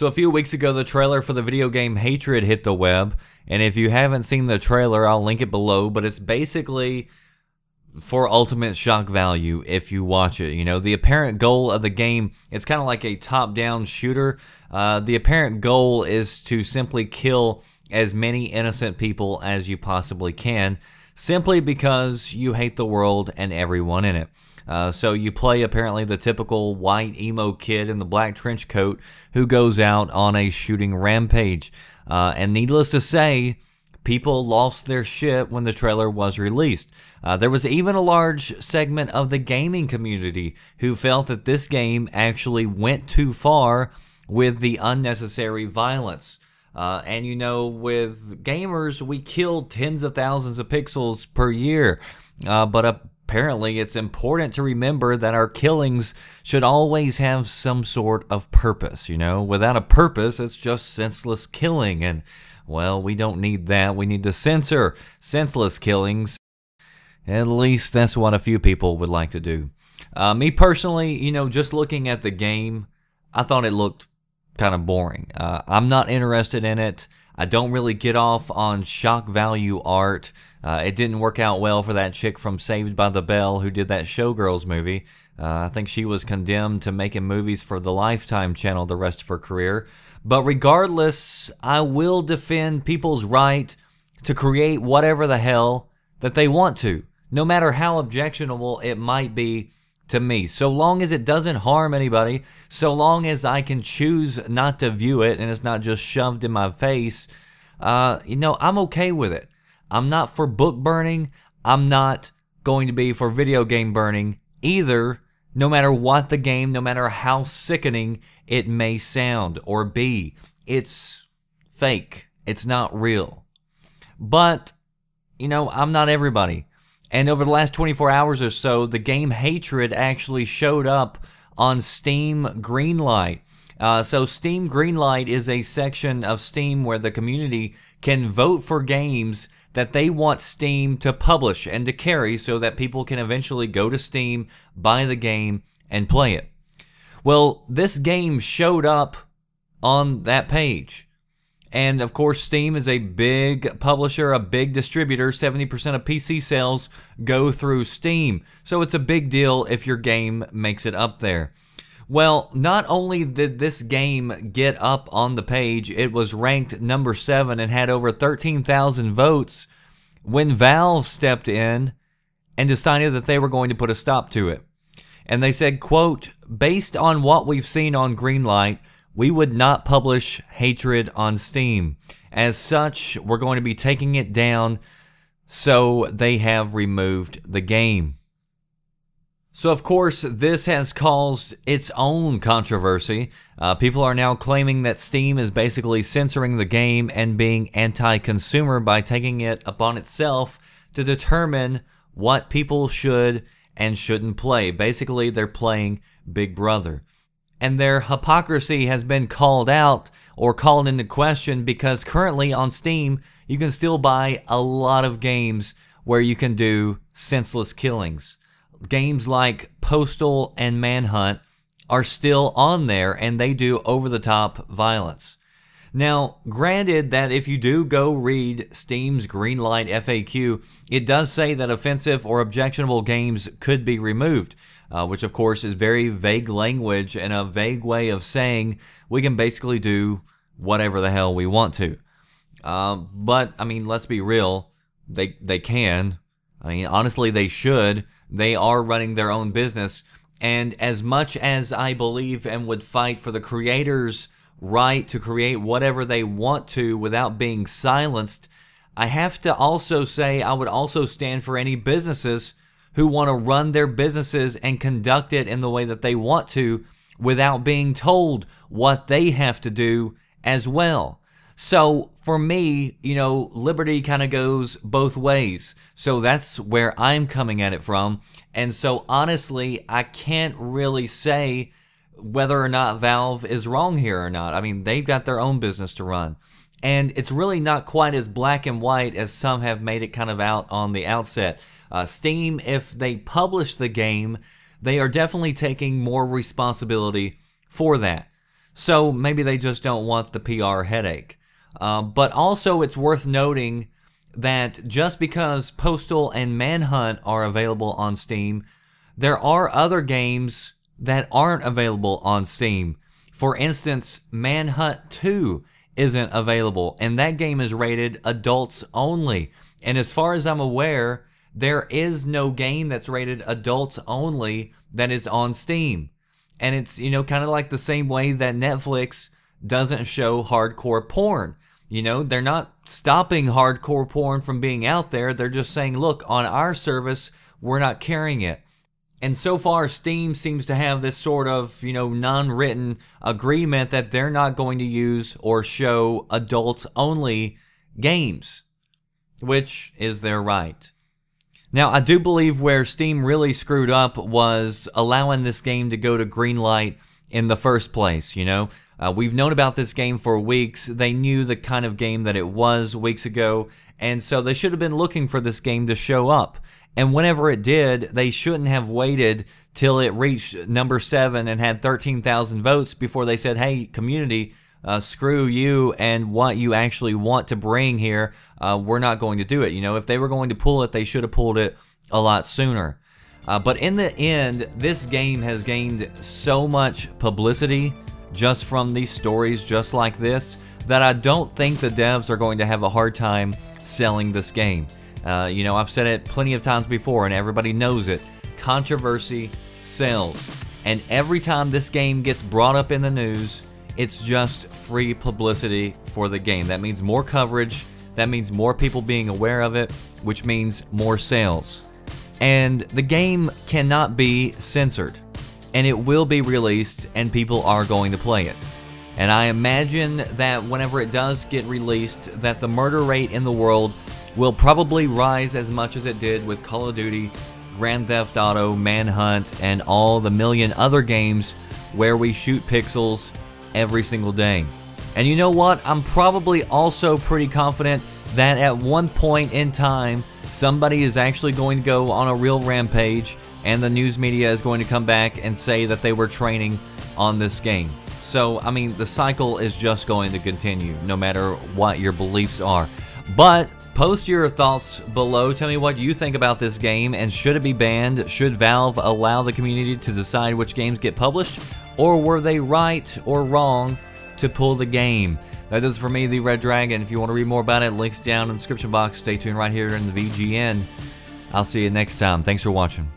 So a few weeks ago, the trailer for the video game Hatred hit the web, and if you haven't seen the trailer, I'll link it below, but it's basically for ultimate shock value if you watch it. You know, the apparent goal of the game, it's kind of like a top-down shooter. The apparent goal is to simply kill as many innocent people as you possibly can, simply because you hate the world and everyone in it. So you play apparently the typical white emo kid in the black trench coat who goes out on a shooting rampage. And needless to say, people lost their shit when the trailer was released. There was even a large segment of the gaming community who felt that this game actually went too far with the unnecessary violence. And you know, with gamers, we kill tens of thousands of pixels per year. But apparently it's important to remember that our killings should always have some sort of purpose. You know, without a purpose, it's just senseless killing. And, well, we don't need that. We need to censor senseless killings. At least that's what a few people would like to do. Me personally, you know, just looking at the game, I thought it looked kind of boring. I'm not interested in it. I don't really get off on shock value art. It didn't work out well for that chick from Saved by the Bell who did that Showgirls movie. I think she was condemned to making movies for the Lifetime channel the rest of her career. But regardless, I will defend people's right to create whatever the hell that they want to, no matter how objectionable it might be to me. So long as it doesn't harm anybody, so long as I can choose not to view it and it's not just shoved in my face, you know, I'm okay with it. I'm not for book burning. I'm not going to be for video game burning either, no matter what the game, no matter how sickening it may sound or be. It's fake. It's not real. But, you know, I'm not everybody. And over the last 24 hours or so, the game Hatred actually showed up on Steam Greenlight. So Steam Greenlight is a section of Steam where the community can vote for games that they want Steam to publish and to carry so that people can eventually go to Steam, buy the game, and play it. Well, this game showed up on that page. And of course, Steam is a big publisher, a big distributor. 70% of PC sales go through Steam. So it's a big deal if your game makes it up there. Well, not only did this game get up on the page, it was ranked number 7 and had over 13,000 votes when Valve stepped in and decided that they were going to put a stop to it. And they said, quote, "Based on what we've seen on Greenlight, we would not publish Hatred on Steam. As such, we're going to be taking it down," so they have removed the game. So of course, this has caused its own controversy. People are now claiming that Steam is basically censoring the game and being anti-consumer by taking it upon itself to determine what people should and shouldn't play. Basically, they're playing Big Brother. And their hypocrisy has been called out or called into question because currently on Steam, you can still buy a lot of games where you can do senseless killings. Games like Postal and Manhunt are still on there and they do over-the-top violence. Now, granted that if you do go read Steam's Greenlight FAQ, it does say that offensive or objectionable games could be removed. Which of course is very vague language and a vague way of saying we can basically do whatever the hell we want to. But, I mean, let's be real, they can. I mean, honestly, they should. They are running their own business. And as much as I believe and would fight for the creators' right to create whatever they want to without being silenced, I have to also say I would also stand for any businesses who want to run their businesses and conduct it in the way that they want to without being told what they have to do as well. So for me, you know, liberty kind of goes both ways. So that's where I'm coming at it from. And so honestly, I can't really say whether or not Valve is wrong here or not. I mean, they've got their own business to run. And it's really not quite as black and white as some have made it kind of out on the outset. Steam, if they publish the game, they are definitely taking more responsibility for that. So maybe they just don't want the PR headache. But also it's worth noting that just because Postal and Manhunt are available on Steam, there are other games that aren't available on Steam. For instance, Manhunt 2 isn't available, and that game is rated adults only. And as far as I'm aware, there is no game that's rated adults only that is on Steam. And it's, you know, kind of like the same way that Netflix doesn't show hardcore porn. You know, they're not stopping hardcore porn from being out there. They're just saying, look, on our service, we're not carrying it. And so far, Steam seems to have this sort of, you know, non-written agreement that they're not going to use or show adults-only games, which is their right. Now, I do believe where Steam really screwed up was allowing this game to go to greenlight in the first place, you know? We've known about this game for weeks. They knew the kind of game that it was weeks ago, and so they should have been looking for this game to show up. And whenever it did, they shouldn't have waited till it reached number 7 and had 13,000 votes before they said, hey, community, screw you and what you actually want to bring here. We're not going to do it. You know, if they were going to pull it, they should have pulled it a lot sooner. But in the end, this game has gained so much publicity just from these stories just like this that I don't think the devs are going to have a hard time selling this game. You know, I've said it plenty of times before and everybody knows it. Controversy sells. And every time this game gets brought up in the news, it's just free publicity for the game. That means more coverage. That means more people being aware of it, which means more sales. And the game cannot be censored. And it will be released and people are going to play it. And I imagine that whenever it does get released, that the murder rate in the world will probably rise as much as it did with Call of Duty, Grand Theft Auto, Manhunt, and all the million other games where we shoot pixels every single day. And you know what? I'm probably also pretty confident that at one point in time, somebody is actually going to go on a real rampage and the news media is going to come back and say that they were training on this game. So, I mean, the cycle is just going to continue no matter what your beliefs are. But post your thoughts below. Tell me what you think about this game, and should it be banned? Should Valve allow the community to decide which games get published? Or were they right or wrong to pull the game? That does it for me, the Red Dragon. If you want to read more about it, links down in the description box. Stay tuned right here in the VGN. I'll see you next time. Thanks for watching.